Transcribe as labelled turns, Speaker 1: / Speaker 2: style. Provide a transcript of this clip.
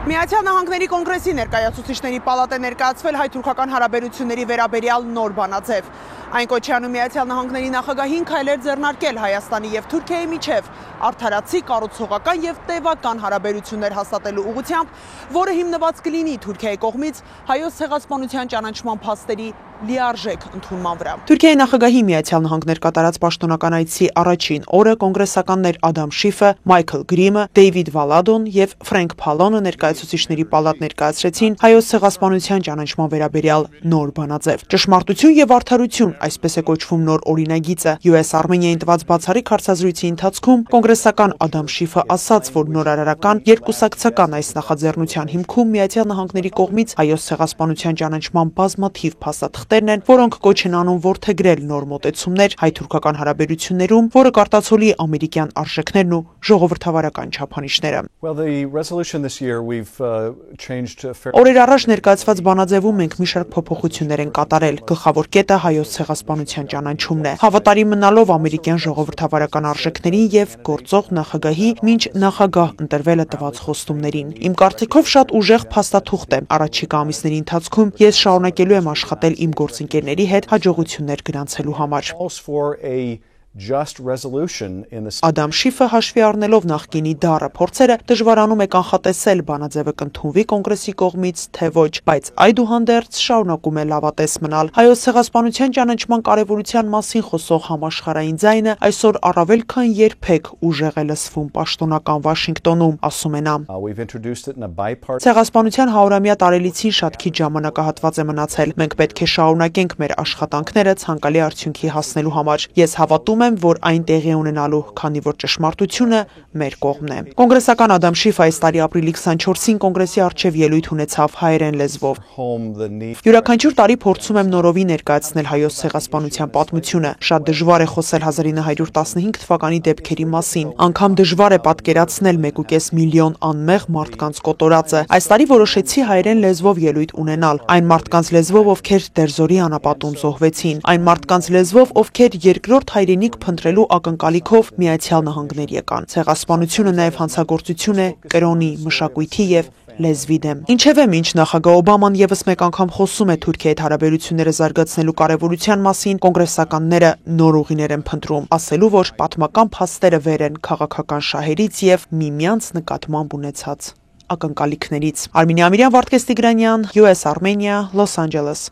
Speaker 1: Միացյալ Նահանգների կոնգրեսի ներկայացուցիչների պալատ է ներկայացվել հայ-թուրքական հարաբերությունների վերաբերյալ նոր բանաձև։ Այն կոչանում Միացյալ Նահանգների նախագահին քայլեր ձեռնարկել Հայաստանի եւ Թուրքիայի միջև արդարացի, կառուցողական եւ տևական հարաբերություններ հաստատելու ուղղությամբ, որը հիմնված կլինի Թուրքիայի կողմից հայոց ցեղասպանության ճանաչման փաստերի լիարժեք ընդունման վրա։ Թուրքիայի նախագահի Միացյալ Նահանգներ կատարած պաշտոնական այցի առաջին օրը կոնգրեսականներ Ադամ Շիֆը, Մայքլ Գրիմը, Դեյվիդ Վալադոն եւ Ֆրենկ Փալոնը ներկայացուցիչների պալատ ներկայացրեցին հայոց ցեղասպանության ճանաչման վերաբերյալ նոր բանաձև։ Ճշմարտություն եւ արդարություն, այսպես է կոչվում նոր օրինագիծը։ US-Արմենիային տված բացառիկ հարցազրույցի ընթացքում կոնգրեսական Ադամ Շիֆը ասաց, որ նորարարական երկկուսակցական այս նախաձեռնության հիմքում Միացյալ Նահանգների կողմից հայոց ցեղասպանության ճանաչման բազմաթիվ փաստաթղթերն են, որոնք կոչ են անում որդեգրել նոր մոտեցումներ հայ-թուրքական հարաբերություններում, որը կարտացոլի ամերիկյան արժեքներն ու ժողովրդավարական չափանիշները։ Օրեր առաջ ներկայացված բանաձևում մենք մի շարք փոփոխություններ ենք կատարել։ Գլխավոր կետը հայոց ցեղասպանության ճանաչումն է։ Հավատարիմ մնալով ամերիկյան ժողովրդավարական արժեքներին եւ գործող նախագահի մինչ նախագահ ընտրվելը տված խոստումներին։ Իմ կարծիքով շատ ուժեղ փաստաթուղթ է։ Առաջիկա ամիսների ընթացքում ես շարունակելու եմ աշխատել իմ գործընկերների հետ հաջողություններ գրանցելու համար։ Ադամ Շիֆը հաշվի առնելով նախկինի դառը փորձերը դժվարանում է կանխատեսել բանաձևը կընդունվի կոնգրեսի կողմից, թե ոչ, բայց այդուհանդերձ շարունակում է լավատես մնալ։ Հայոց ցեղասպանության ճանաչման կարևորության մասին խոսող համաշխարհային ձայնը այսօր առավել քան երբեք ուժեղ է լսվում պաշտոնական Վաշինգտոնում, ասում է նա։ Ցեղասպանության 100-ամյա տարելիցին շատ քիչ ժամանակահատված է մնացել։ Մենք պետք է շարունակենք մեր աշխատանքները ցանկալի արդյունքի հասնելու համար։ Ես հավատում եմ, որ այն տեղի է ունենալու, քանի որ ճշմարտությունը մեր կողմն է։ Կոնգրեսական Ադամ Շիֆը այս տարի ապրիլի 24-ին կոնգրեսի առջև ելույթ ունեցավ հայերեն լեզվով։ Յուրաքանչյուր տարի փորձում եմ նորովի ներկայացնել հայոց ցեղասպանության պատմությունը։ Շատ դժվար է խոսել 1915 թվականի դեպքերի մասին։ Անգամ դժվար է պատկերացնել 1.5 միլիոն անմեղ մարդկանց կոտորածը։ Այս տարի որոշեցի հայերեն լեզվով ելույթ ունենալ։ Այն մարդկանց լեզվով, ովքեր Դերձորի անապատում զոհվեցին։ Այն մարդկանց լեզվով, ովքեր երկրորդ հայրենիք փնտրելու ակնկալիքով Միացյալ Նահանգներ եկան։ Ցեղասպանությունը նաև հանցագործություն է կրոնի, մշակույթի եւ լեզվի դեմ։ Ինչևէ, մինչ նախագահ Օբաման եւս մեկ անգամ խոսում է Թուրքիայի հետ հարաբերությունները զարգացնելու կարեւորության մասին, կոնգրեսականները նոր ուղիներ են փնտրում, ասելու, որ պատմական փաստերը վեր են քաղաքական շահերից եւ միմյանց նկատմամբ ունեցած ակնկալիքներից։ Արմինե Ամիրյան, Վարդգես Տիգրանյան, US Armenia, Los Angeles։